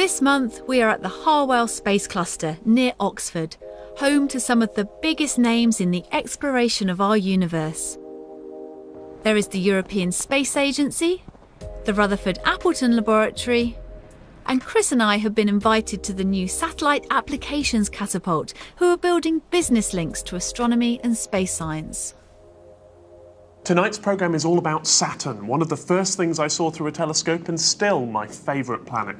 This month we are at the Harwell Space Cluster near Oxford, home to some of the biggest names in the exploration of our universe. There is the European Space Agency, the Rutherford Appleton Laboratory, and Chris and I have been invited to the new Satellite Applications Catapult, who are building business links to astronomy and space science. Tonight's programme is all about Saturn, one of the first things I saw through a telescope and still my favourite planet.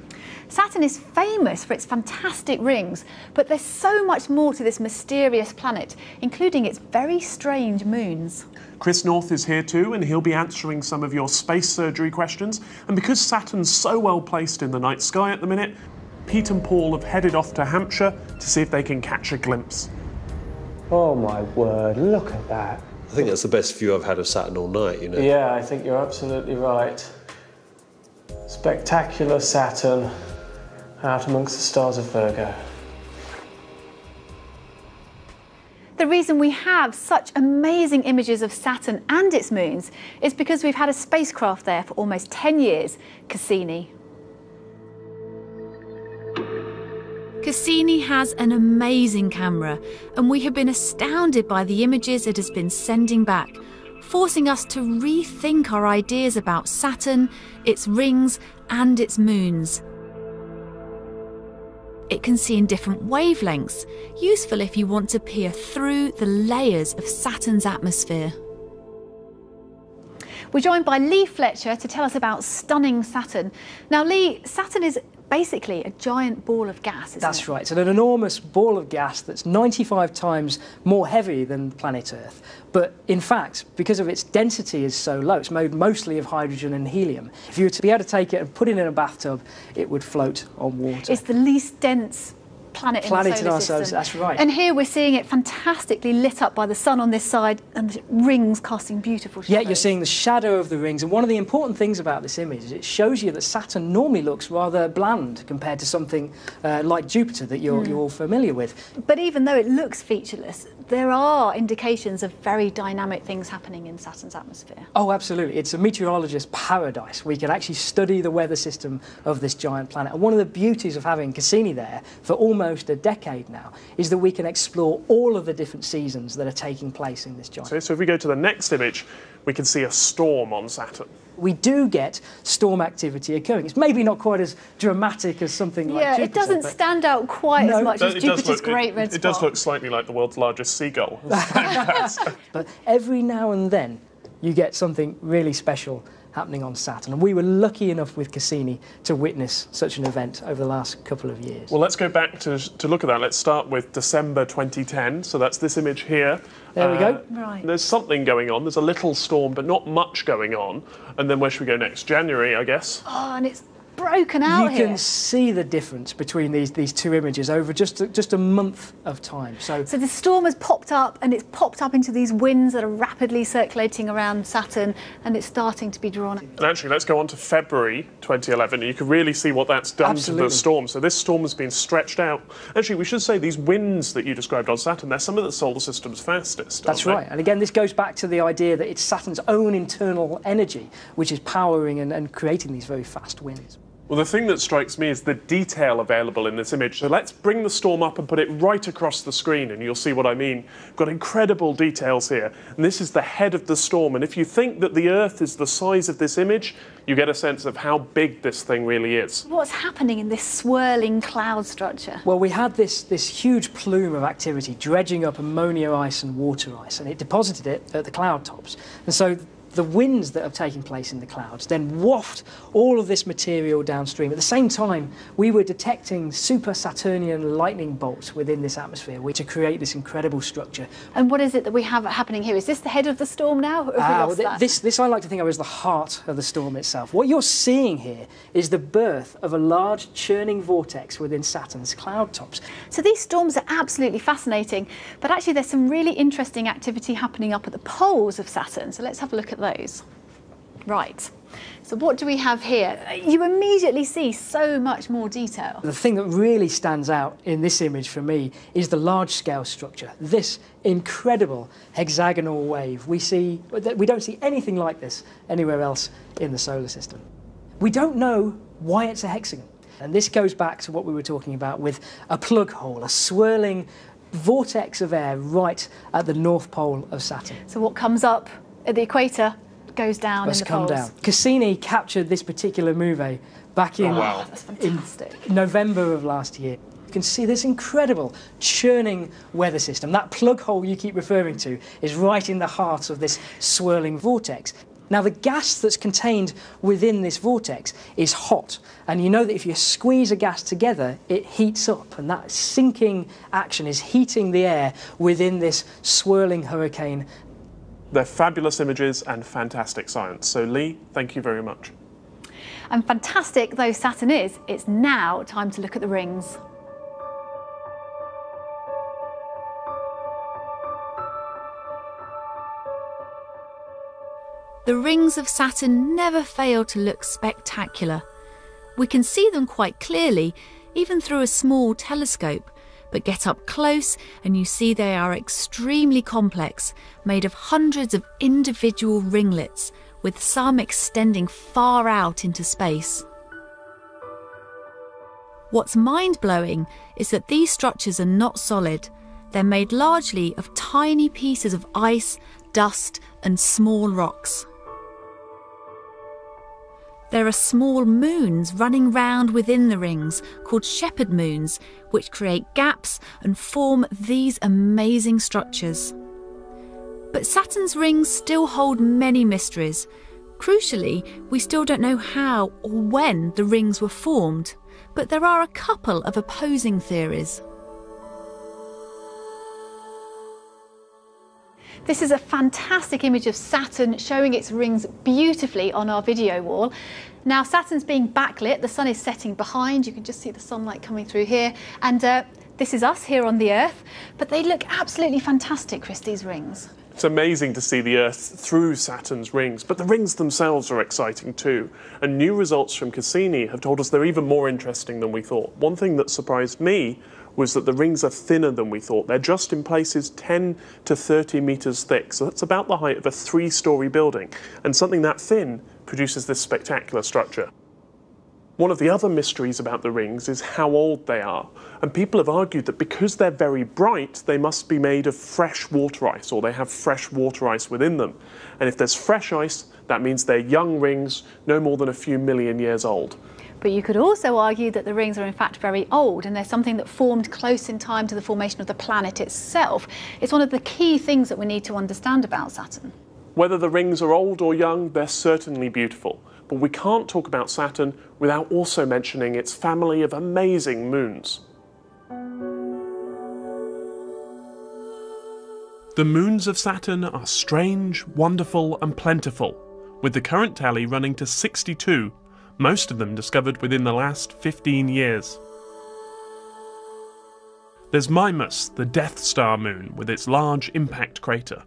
Saturn is famous for its fantastic rings, but there's so much more to this mysterious planet, including its very strange moons. Chris North is here too, and he'll be answering some of your space surgery questions. And because Saturn's so well placed in the night sky at the minute, Pete and Paul have headed off to Hampshire to see if they can catch a glimpse. Oh my word, look at that. I think that's the best view I've had of Saturn all night, you know. Yeah, I think you're absolutely right. Spectacular Saturn out amongst the stars of Virgo. The reason we have such amazing images of Saturn and its moons is because we've had a spacecraft there for almost 10 years, Cassini. Cassini has an amazing camera, and we have been astounded by the images it has been sending back, forcing us to rethink our ideas about Saturn, its rings, and its moons. It can see in different wavelengths, useful if you want to peer through the layers of Saturn's atmosphere. We're joined by Lee Fletcher to tell us about stunning Saturn. Now, Lee, Saturn is basically a giant ball of gas, isn't it? That's right. It's an enormous ball of gas that's 95 times more heavy than planet Earth. But in fact, because of its density is so low, it's made mostly of hydrogen and helium. If you were to be able to take it and put it in a bathtub, it would float on water. It's the least dense planet in our solar system. That's right. And here we're seeing it fantastically lit up by the sun on this side and the rings casting beautiful shadows. Yeah, you're seeing the shadow of the rings. And one of the important things about this image is it shows you that Saturn normally looks rather bland compared to something like Jupiter that you're all familiar with. But even though it looks featureless, there are indications of very dynamic things happening in Saturn's atmosphere. Oh, absolutely. It's a meteorologist's paradise. We can actually study the weather system of this giant planet. And one of the beauties of having Cassini there for almost a decade now is that we can explore all of the different seasons that are taking place in this giant. So if we go to the next image, we can see a storm on Saturn. We do get storm activity occurring. It's maybe not quite as dramatic as something like Jupiter. Yeah, it doesn't stand out quite as much as Jupiter's great red spot. It does look slightly like the world's largest seagull. But every now and then you get something really special happening on Saturn. And we were lucky enough with Cassini to witness such an event over the last couple of years. Well, let's go back to look at that. Let's start with December 2010. So that's this image here. There we go. Right. There's something going on. There's a little storm, but not much going on. And then where should we go next? January, I guess. Oh, and it's broken out You can see the difference between these two images over just a month of time. So the storm has popped up, and it's popped up into these winds that are rapidly circulating around Saturn, and it's starting to be drawn. And actually, let's go on to February 2011. You can really see what that's done to the storm. So this storm has been stretched out. Actually, we should say these winds that you described on Saturn, they're some of the solar system's fastest. That's right. And again, this goes back to the idea that it's Saturn's own internal energy which is powering and creating these very fast winds. Well, the thing that strikes me is the detail available in this image. So let's bring the storm up and put it right across the screen, and you'll see what I mean. We've got incredible details here. And this is the head of the storm. And if you think that the Earth is the size of this image, you get a sense of how big this thing really is. What's happening in this swirling cloud structure? Well, we had this huge plume of activity dredging up ammonia ice and water ice, and it deposited it at the cloud tops. And so the winds that are taking place in the clouds then waft all of this material downstream. At the same time, we were detecting super Saturnian lightning bolts within this atmosphere, which to create this incredible structure. And what is it that we have happening here? Is this the head of the storm now? Or have we lost that? This I like to think of as the heart of the storm itself. What you're seeing here is the birth of a large churning vortex within Saturn's cloud tops. So these storms are absolutely fascinating, but actually there's some really interesting activity happening up at the poles of Saturn. So let's have a look at those. Right. So what do we have here? You immediately see so much more detail. The thing that really stands out in this image for me is the large-scale structure. This incredible hexagonal wave. We don't see anything like this anywhere else in the solar system. We don't know why it's a hexagon. And this goes back to what we were talking about with a plug hole, a swirling vortex of air right at the North Pole of Saturn. So what comes up at the equator goes down in the poles. Down. Cassini captured this particular move back in, That's fantastic. in November of last year. You can see this incredible churning weather system. That plug hole you keep referring to is right in the heart of this swirling vortex. Now, the gas that's contained within this vortex is hot, and you know that if you squeeze a gas together, it heats up, and that sinking action is heating the air within this swirling hurricane. They're fabulous images and fantastic science. So, Lee, thank you very much. And fantastic though Saturn is, it's now time to look at the rings. The rings of Saturn never fail to look spectacular. We can see them quite clearly, even through a small telescope, but get up close and you see they are extremely complex, made of hundreds of individual ringlets, with some extending far out into space. What's mind-blowing is that these structures are not solid. They're made largely of tiny pieces of ice, dust, and small rocks. There are small moons running round within the rings, called shepherd moons, which create gaps and form these amazing structures. But Saturn's rings still hold many mysteries. Crucially, we still don't know how or when the rings were formed, but there are a couple of opposing theories. This is a fantastic image of Saturn showing its rings beautifully on our video wall. Now Saturn's being backlit, the sun is setting behind, you can just see the sunlight coming through here, and this is us here on the Earth, but they look absolutely fantastic, Chris, these rings. It's amazing to see the Earth through Saturn's rings, but the rings themselves are exciting too. And new results from Cassini have told us they're even more interesting than we thought. One thing that surprised me was that the rings are thinner than we thought. They're just in places 10 to 30 metres thick, so that's about the height of a 3-storey building. And something that thin produces this spectacular structure. One of the other mysteries about the rings is how old they are, and people have argued that because they're very bright, they must be made of fresh water ice, or they have fresh water ice within them. And if there's fresh ice, that means they're young rings, no more than a few million years old. But you could also argue that the rings are in fact very old, and they're something that formed close in time to the formation of the planet itself. It's one of the key things that we need to understand about Saturn. Whether the rings are old or young, they're certainly beautiful. But we can't talk about Saturn without also mentioning its family of amazing moons. The moons of Saturn are strange, wonderful and plentiful, with the current tally running to 62, most of them discovered within the last 15 years. There's Mimas, the Death Star moon, with its large impact crater.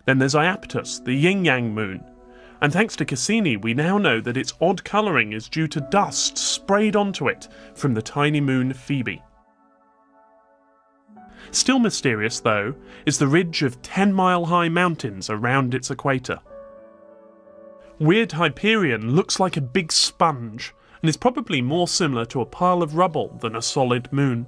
Then there's Iapetus, the yin-yang moon, and thanks to Cassini we now know that its odd colouring is due to dust sprayed onto it from the tiny moon Phoebe. Still mysterious, though, is the ridge of 10-mile-high mountains around its equator. Weird Hyperion looks like a big sponge, and is probably more similar to a pile of rubble than a solid moon.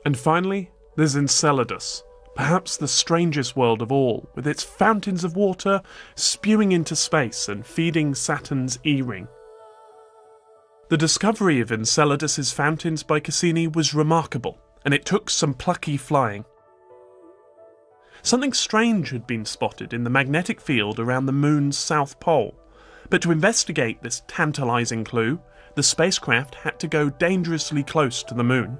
And finally, there's Enceladus, perhaps the strangest world of all, with its fountains of water spewing into space and feeding Saturn's E-ring. The discovery of Enceladus's fountains by Cassini was remarkable, and it took some plucky flying. Something strange had been spotted in the magnetic field around the moon's south pole, but to investigate this tantalising clue, the spacecraft had to go dangerously close to the moon.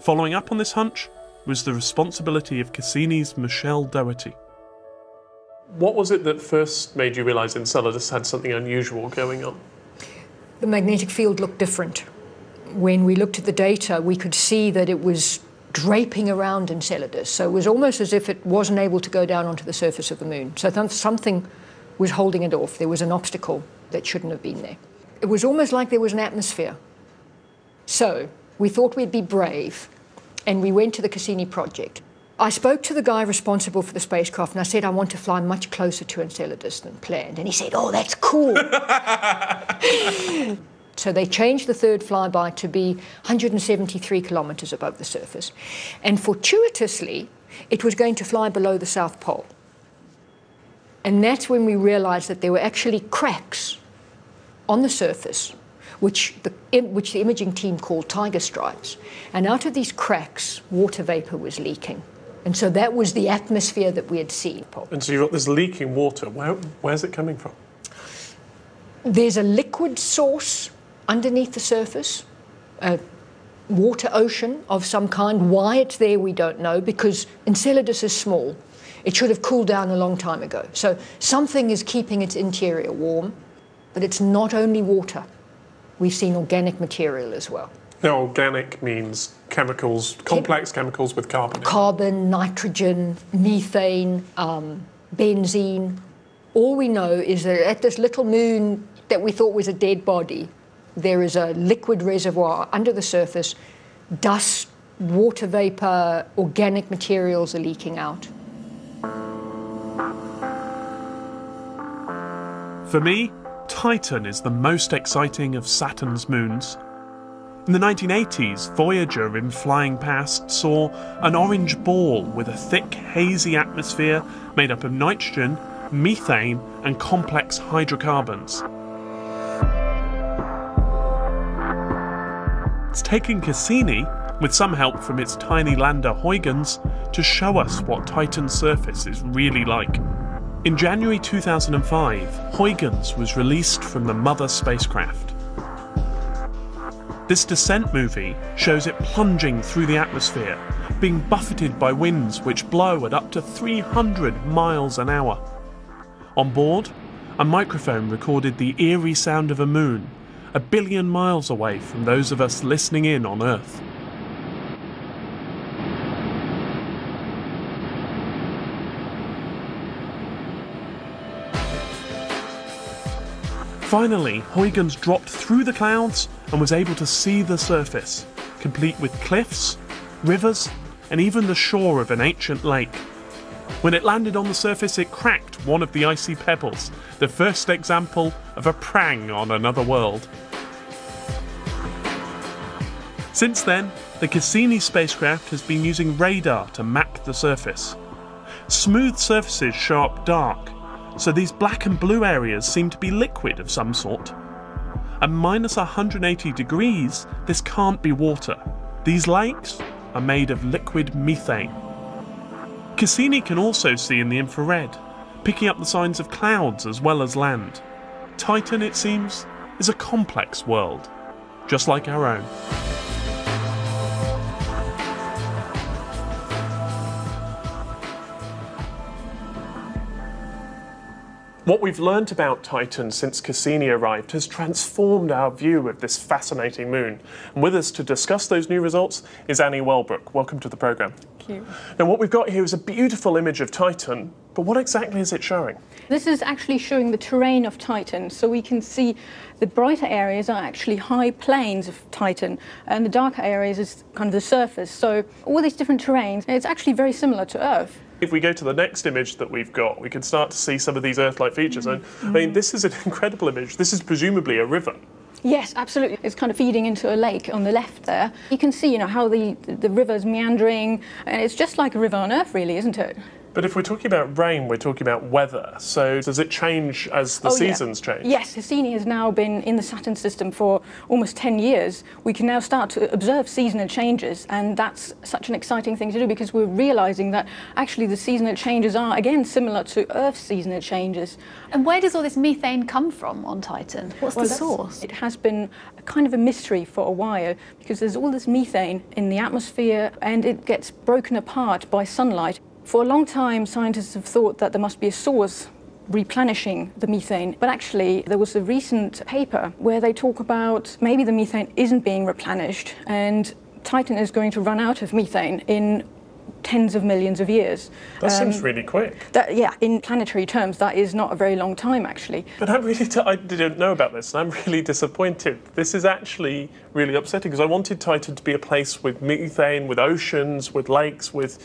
Following up on this hunch was the responsibility of Cassini's Michel Doherty. What was it that first made you realise Enceladus had something unusual going on? The magnetic field looked different. When we looked at the data, we could see that it was draping around Enceladus, so it was almost as if it wasn't able to go down onto the surface of the moon. So something was holding it off. There was an obstacle that shouldn't have been there. It was almost like there was an atmosphere. So we thought we'd be brave, and we went to the Cassini project. I spoke to the guy responsible for the spacecraft and I said, I want to fly much closer to Enceladus than planned. And he said, oh, that's cool. So they changed the third flyby to be 173 kilometers above the surface. And fortuitously, it was going to fly below the South Pole. And that's when we realized that there were actually cracks on the surface, which the imaging team called tiger stripes. And out of these cracks, water vapor was leaking. And so that was the atmosphere that we had seen. And so you've got this leaking water. Where's it coming from? There's a liquid source underneath the surface, a water ocean of some kind. Why it's there, we don't know, because Enceladus is small. It should have cooled down a long time ago. So something is keeping its interior warm, but it's not only water. We've seen organic material as well. Now, organic means chemicals, complex chemicals with carbon. Carbon, nitrogen, methane, benzene. All we know is that at this little moon that we thought was a dead body, there is a liquid reservoir under the surface. Dust, water vapor, organic materials are leaking out. For me, Titan is the most exciting of Saturn's moons. In the 1980s, Voyager, in flying past, saw an orange ball with a thick, hazy atmosphere made up of nitrogen, methane, and complex hydrocarbons. It's taken Cassini, with some help from its tiny lander Huygens, to show us what Titan's surface is really like. In January 2005, Huygens was released from the mother spacecraft. This descent movie shows it plunging through the atmosphere, being buffeted by winds which blow at up to 300 miles an hour. On board, a microphone recorded the eerie sound of a moon, 1 billion miles away from those of us listening in on Earth. Finally, Huygens dropped through the clouds and was able to see the surface, complete with cliffs, rivers, and even the shore of an ancient lake. When it landed on the surface, it cracked one of the icy pebbles, the first example of a prang on another world. Since then, the Cassini spacecraft has been using radar to map the surface. Smooth surfaces show up dark, so these black and blue areas seem to be liquid of some sort. At minus 180 degrees, this can't be water. These lakes are made of liquid methane. Cassini can also see in the infrared, picking up the signs of clouds as well as land. Titan, it seems, is a complex world, just like our own. What we've learnt about Titan since Cassini arrived has transformed our view of this fascinating moon. And with us to discuss those new results is Annie Wellbrook. Welcome to the programme. Thank you. Now, what we've got here is a beautiful image of Titan, but what exactly is it showing? This is actually showing the terrain of Titan, so we can see the brighter areas are actually high plains of Titan, and the darker areas is kind of the surface. So all these different terrains, it's actually very similar to Earth. If we go to the next image that we've got, we can start to see some of these Earth-like features. And I mean, this is an incredible image. This is presumably a river. Yes, absolutely. It's kind of feeding into a lake on the left there. You can see, how the river's meandering, and it's just like a river on Earth, really, isn't it? But if we're talking about rain, we're talking about weather. So does it change as the seasons change? Yes, Cassini has now been in the Saturn system for almost 10 years. We can now start to observe seasonal changes, and that's such an exciting thing to do because we're realising that actually the seasonal changes are, again, similar to Earth's seasonal changes. And where does all this methane come from on Titan? What's the source? It has been kind of a mystery for a while because there's all this methane in the atmosphere and it gets broken apart by sunlight. For a long time, scientists have thought that there must be a source replenishing the methane, but actually there was a recent paper where they talk about maybe the methane isn't being replenished and Titan is going to run out of methane in tens of millions of years. That seems really quick. Yeah, in planetary terms, that is not a very long time, actually. But I didn't know about this, and I'm really disappointed. This is actually really upsetting, because I wanted Titan to be a place with methane, with oceans, with lakes, with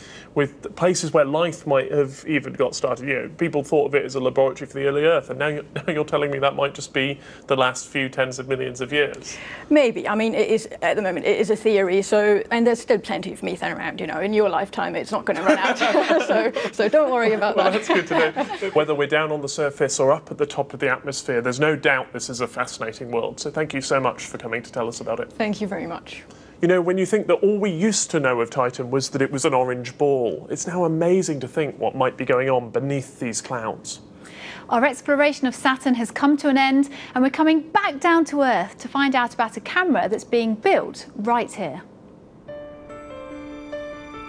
places where life might have even got started. You know, people thought of it as a laboratory for the early Earth, and now you're telling me that might just be the last few tens of millions of years. Maybe. I mean, it is, at the moment, it is a theory, and there's still plenty of methane around, you know. In your lifetime, it's not going to run out. so don't worry about that. Well, that's good to know. Whether we're down on the surface or up at the top of the atmosphere, there's no doubt this is a fascinating world. So thank you so much for coming to tell us about it. Thank you very much. You know, when you think that all we used to know of Titan was that it was an orange ball, it's now amazing to think what might be going on beneath these clouds. Our exploration of Saturn has come to an end, and we're coming back down to Earth to find out about a camera that's being built right here.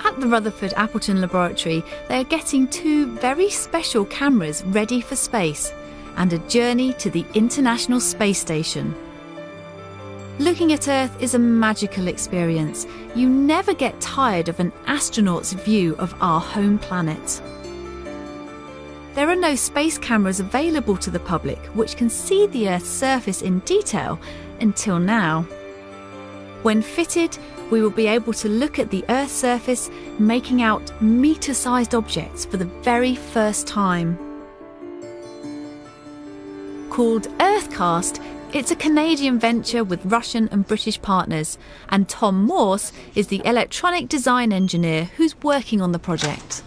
At the Rutherford Appleton Laboratory, they are getting 2 very special cameras ready for space and a journey to the International Space Station. Looking at Earth is a magical experience. You never get tired of an astronaut's view of our home planet. There are no space cameras available to the public which can see the Earth's surface in detail until now. When fitted, we will be able to look at the Earth's surface, making out metre-sized objects for the very first time. Called EarthCast, it's a Canadian venture with Russian and British partners, and Tom Morse is the electronic design engineer who's working on the project.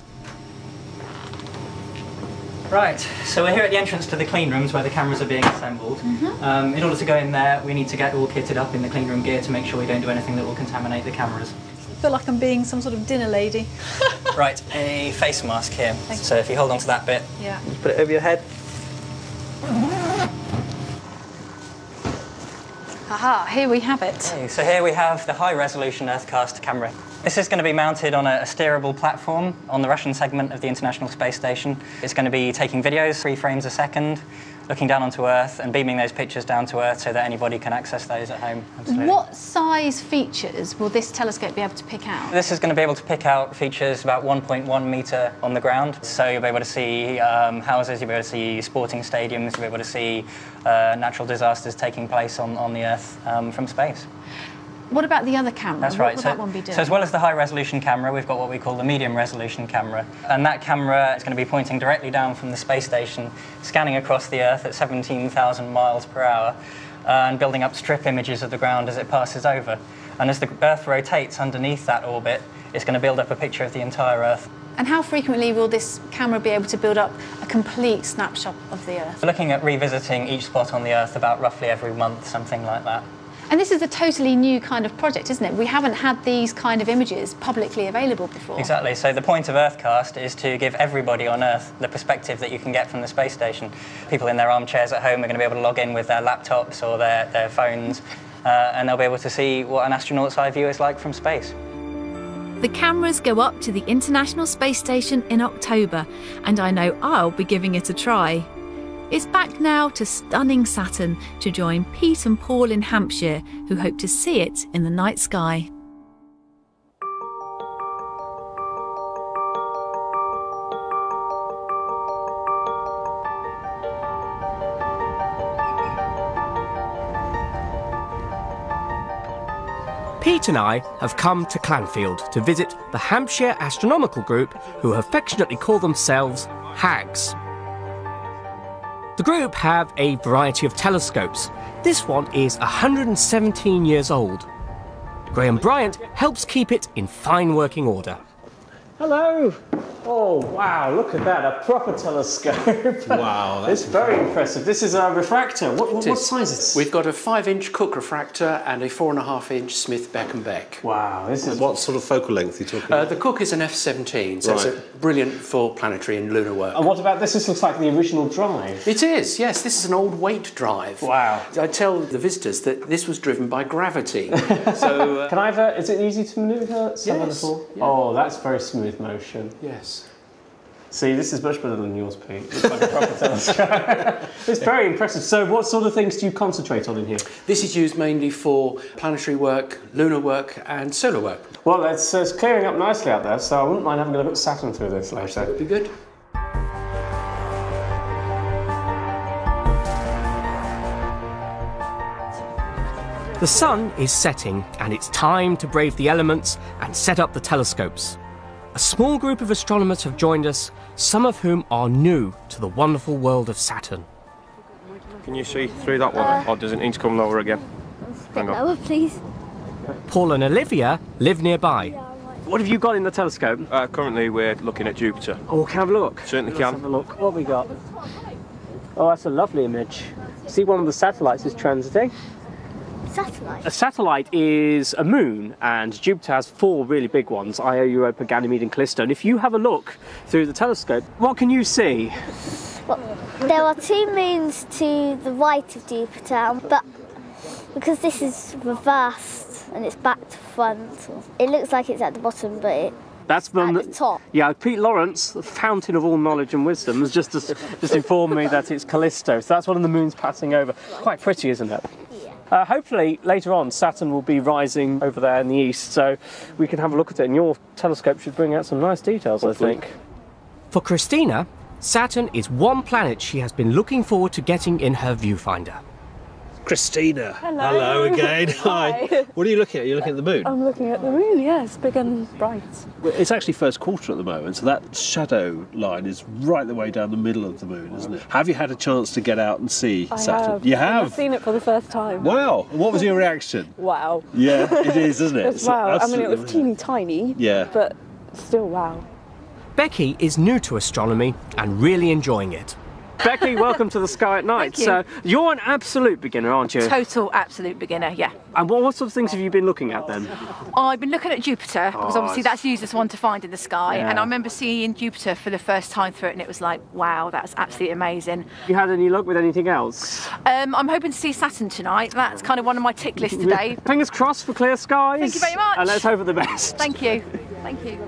Right, so we're here at the entrance to the clean rooms where the cameras are being assembled. In order to go in there, we need to get all kitted up in the clean room gear to make sure we don't do anything that will contaminate the cameras. I feel like I'm being some sort of dinner lady. Right, a face mask here. So if you hold on to that bit, Yeah. just put it over your head. Aha, here we have it. Okay, so here we have the high-resolution EarthCast camera. This is going to be mounted on a steerable platform on the Russian segment of the International Space Station. It's going to be taking videos, 3 frames a second, looking down onto Earth and beaming those pictures down to Earth so that anybody can access those at home. Absolutely. What size features will this telescope be able to pick out? This is going to be able to pick out features about 1.1 metre on the ground. So you'll be able to see houses, you'll be able to see sporting stadiums, you'll be able to see natural disasters taking place on the Earth from space. What about the other camera? That's right. What will that one be doing? So as well as the high-resolution camera, we've got what we call the medium-resolution camera. And that camera is going to be pointing directly down from the space station, scanning across the Earth at 17,000 miles per hour, and building up strip images of the ground as it passes over. And as the Earth rotates underneath that orbit, it's going to build up a picture of the entire Earth. And how frequently will this camera be able to build up a complete snapshot of the Earth? We're looking at revisiting each spot on the Earth about roughly every month, something like that. And this is a totally new kind of project, isn't it? We haven't had these kind of images publicly available before. Exactly. So the point of EarthCast is to give everybody on Earth the perspective that you can get from the space station. People in their armchairs at home are going to be able to log in with their laptops or their phones, and they'll be able to see what an astronaut's eye view is like from space. The cameras go up to the International Space Station in October, and I know I'll be giving it a try. It's back now to stunning Saturn to join Pete and Paul in Hampshire, who hope to see it in the night sky. Pete and I have come to Clanfield to visit the Hampshire Astronomical Group, who affectionately call themselves HAGS. The group have a variety of telescopes. This one is 117 years old. Graham Bryant helps keep it in fine working order. Hello! Oh, wow, look at that, a proper telescope. Wow, It's very impressive. This is a refractor. What size is this? We've got a 5-inch Cooke refractor and a 4.5-inch Smith Beck & Beck. Wow, this is... What sort of focal length are you talking about? The Cooke is an f/17, so Right. it's brilliant for planetary and lunar work. And what about this? This looks like the original drive. It is, yes. This is an old weight drive. Wow. I tell the visitors that this was driven by gravity. So, Can I have a... Is it easy to manoeuvre? Yes. Yeah. Oh, that's very smooth motion. yes. See, this is much better than yours, Pete. It's like a proper telescope. It's very impressive. So what sort of things do you concentrate on in here? This is used mainly for planetary work, lunar work and solar work. Well, it's clearing up nicely out there, so I wouldn't mind having a look at Saturn through this later. That would be good. The sun is setting, and it's time to brave the elements and set up the telescopes. A small group of astronomers have joined us, some of whom are new to the wonderful world of Saturn. Can you see through that one, or does it need to come lower again? Hang on. Lower, please. Paul and Olivia live nearby. What have you got in the telescope? Currently we're looking at Jupiter. Oh, can I have a look? Certainly Let's can. have a look. What have we got? Oh, that's a lovely image. See, one of the satellites is transiting. Satellite? A satellite is a moon, and Jupiter has 4 really big ones, Io, Europa, Ganymede and Callisto. And if you have a look through the telescope, what can you see? Well, there are 2 moons to the right of Jupiter, but because this is reversed and it's back to front, it looks like it's at the bottom, but That's from at the top. Yeah, Pete Lawrence, the fountain of all knowledge and wisdom, has just informed me that it's Callisto. So that's one of the moons passing over. Quite pretty, isn't it? Hopefully later on Saturn will be rising over there in the east, so we can have a look at it, and your telescope should bring out some nice details, hopefully. I think. For Christina, Saturn is one planet she has been looking forward to getting in her viewfinder. Christina. Hello. Hello again. Hi. What are you looking at? Are you looking at the moon? I'm looking at the moon, yes, big and bright. Well, it's actually first quarter at the moment, so that shadow line is right the way down the middle of the moon, isn't it? Have you had a chance to get out and see Saturn? Have. You have? I've seen it for the first time. Wow. What was your reaction? Wow. Yeah, it is, isn't it? It's wow. I mean, it was Absolutely teeny tiny, yeah, but still wow. Becky is new to astronomy and really enjoying it. Becky, welcome to the Sky at Night. Thank you. So you're an absolute beginner, aren't you? Total absolute beginner, yeah. And what sort of things have you been looking at then? I've been looking at Jupiter, because obviously that's the easiest one to find in the sky. Yeah. And I remember seeing Jupiter for the first time through it, and it was like, wow, that's absolutely amazing. You had any luck with anything else? I'm hoping to see Saturn tonight. That's kind of one of my tick lists today. Fingers crossed for clear skies. Thank you very much. And let's hope for the best. Thank you. Thank you.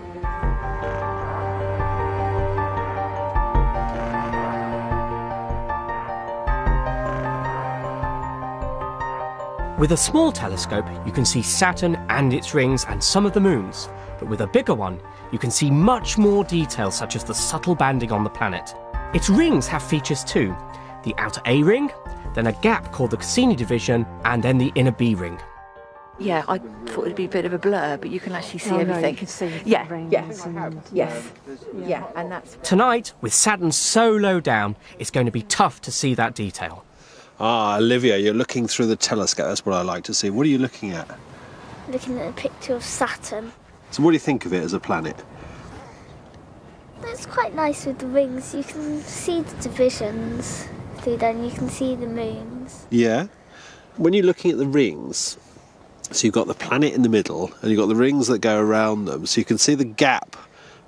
With a small telescope, you can see Saturn and its rings and some of the moons. But with a bigger one, you can see much more detail, such as the subtle banding on the planet. Its rings have features too. The outer A ring, then a gap called the Cassini division, and then the inner B ring. Yeah, I thought it'd be a bit of a blur, but you can actually see Oh, no, everything. you can see the yeah, rings yes, and- yes, yeah, and that's... Tonight, with Saturn so low down, it's going to be tough to see that detail. Ah, Olivia, you're looking through the telescope. That's what I like to see. What are you looking at? Looking at a picture of Saturn. So what do you think of it as a planet? It's quite nice with the rings. You can see the divisions through there, and you can see the moons. Yeah. When you're looking at the rings, so you've got the planet in the middle, and you've got the rings that go around them, so you can see the gap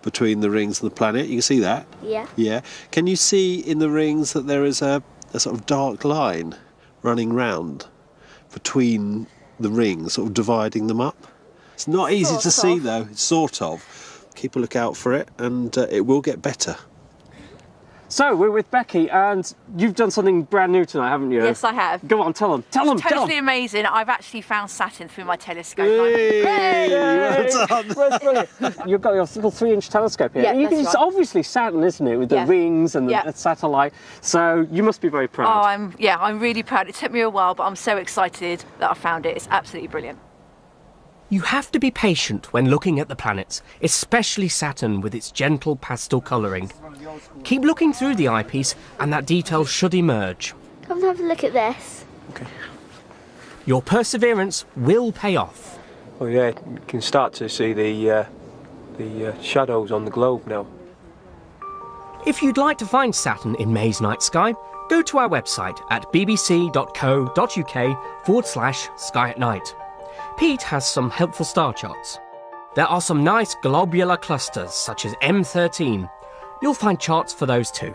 between the rings and the planet. You can see that? Yeah. Yeah. Can you see in the rings that there is a sort of dark line running round between the rings, sort of dividing them up? It's not easy to see, though. It's sort of. Keep a look out for it, and it will get better. So we're with Becky, and you've done something brand new tonight, haven't you? Yes, I have. Go on, tell them. It's totally amazing. I've actually found Saturn through my telescope. Well done. You've got your little 3-inch telescope here. Yeah, that's It's right. obviously Saturn, isn't it, with the Yeah. rings and Yeah. the satellite. So you must be very proud. Oh, I'm really proud. It took me a while, but I'm so excited that I found it. It's absolutely brilliant. You have to be patient when looking at the planets, especially Saturn with its gentle pastel colouring. Keep looking through the eyepiece and that detail should emerge. Come and have a look at this. Your perseverance will pay off. Oh yeah, you can start to see the shadows on the globe now. If you'd like to find Saturn in May's night sky, go to our website at bbc.co.uk/sky at night. Pete has some helpful star charts. There are some nice globular clusters, such as M13. You'll find charts for those too.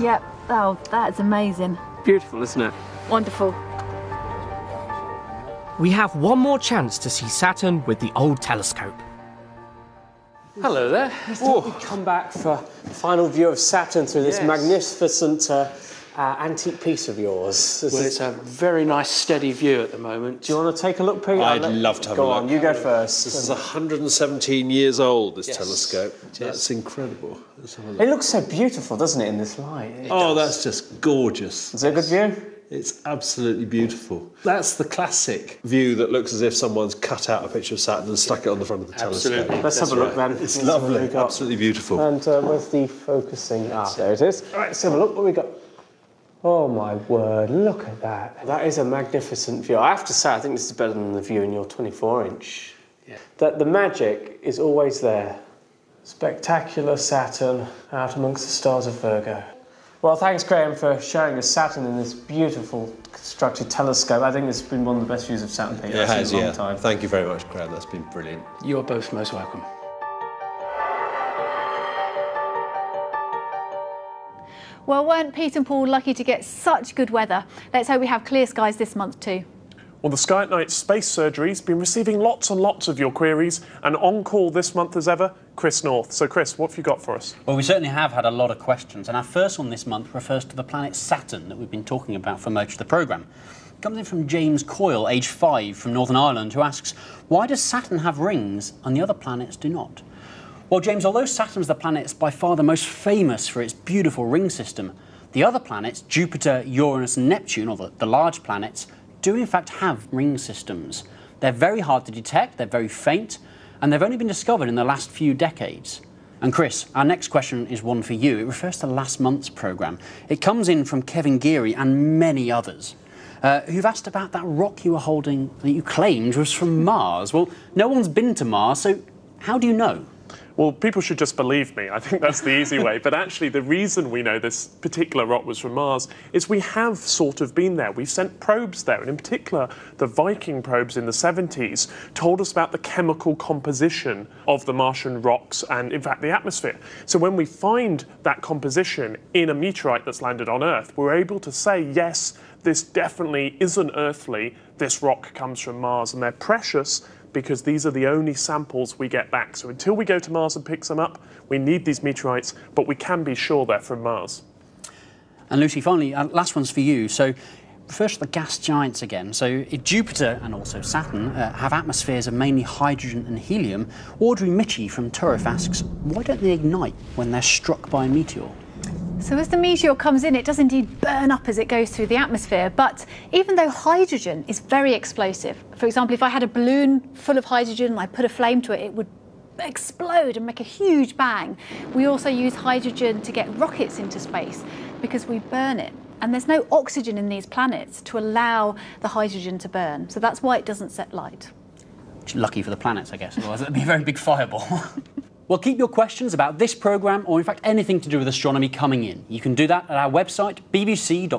Yep. Oh, that's amazing. Beautiful, isn't it? Wonderful. We have one more chance to see Saturn with the old telescope. Hello there. We thought we'd come back for a final view of Saturn through this magnificent antique piece of yours. Well, it's a very nice steady view at the moment. Do you want to take a look, Pete? I'd love to have a look. Go on, you go first. This is 117 years old, this telescope. That's incredible. It looks so beautiful, doesn't it, in this light? That's just gorgeous. Is it a good view? It's absolutely beautiful. That's the classic view that looks as if someone's cut out a picture of Saturn and stuck it on the front of the telescope. Let's have a look then. It's lovely, absolutely beautiful. And where's the focusing? There it is. All right, let's have a look. What we got? Oh my word, look at that. That is a magnificent view. I have to say, I think this is better than the view in your 24-inch. Yeah. That the magic is always there. Spectacular Saturn out amongst the stars of Virgo. Well, thanks, Graham, for showing us Saturn in this beautiful constructed telescope. I think this has been one of the best views of Saturn, Pete. It has, in a long time. Thank you very much, Graham. That's been brilliant. You're both most welcome. Well, weren't Pete and Paul lucky to get such good weather? Let's hope we have clear skies this month too. Well, the Sky at Night Space Surgery's been receiving lots and lots of your queries, and on call this month as ever, Chris North. So, Chris, what have you got for us? Well, we certainly have had a lot of questions, and our first one this month refers to the planet Saturn that we've been talking about for much of the programme. It comes in from James Coyle, age 5, from Northern Ireland, who asks, why does Saturn have rings and the other planets do not? Well, James, although Saturn's the planet by far the most famous for its beautiful ring system, the other planets, Jupiter, Uranus and Neptune, or the large planets, do in fact have ring systems. They're very hard to detect, they're very faint, and they've only been discovered in the last few decades. And Chris, our next question is one for you. It refers to last month's programme. It comes in from Kevin Geary and many others, who've asked about that rock you were holding that you claimed was from Mars. Well, no one's been to Mars, so how do you know? Well, people should just believe me. I think that's the easy way. But actually, the reason we know this particular rock was from Mars is we have sort of been there. We've sent probes there. And in particular, the Viking probes in the 70s told us about the chemical composition of the Martian rocks and, in fact, the atmosphere. So when we find that composition in a meteorite that's landed on Earth, we're able to say, yes, this definitely isn't earthly. This rock comes from Mars. And they're precious because these are the only samples we get back. So until we go to Mars and pick some up, we need these meteorites, but we can be sure they're from Mars. And Lucy, finally, last one's for you. So first to the gas giants again. So if Jupiter and also Saturn have atmospheres of mainly hydrogen and helium, Audrey Mitchie from Turriff asks, why don't they ignite when they're struck by a meteor? So as the meteor comes in, it does indeed burn up as it goes through the atmosphere, but even though hydrogen is very explosive, for example, if I had a balloon full of hydrogen and I put a flame to it, it would explode and make a huge bang. We also use hydrogen to get rockets into space because we burn it. And there's no oxygen in these planets to allow the hydrogen to burn. So that's why it doesn't set light. Lucky for the planets, I guess, otherwise it'd be a very big fireball. Well, keep your questions about this programme or, in fact, anything to do with astronomy coming in. You can do that at our website, bbc.co.uk/Sky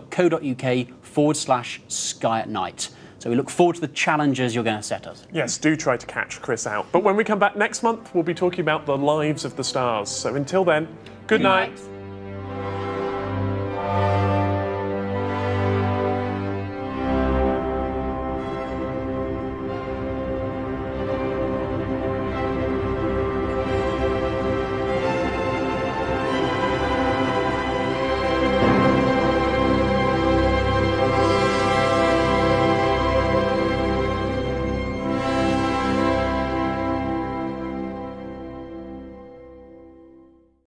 at Night. So we look forward to the challenges you're going to set us. Yes, do try to catch Chris out. But when we come back next month, we'll be talking about the lives of the stars. So until then, good night.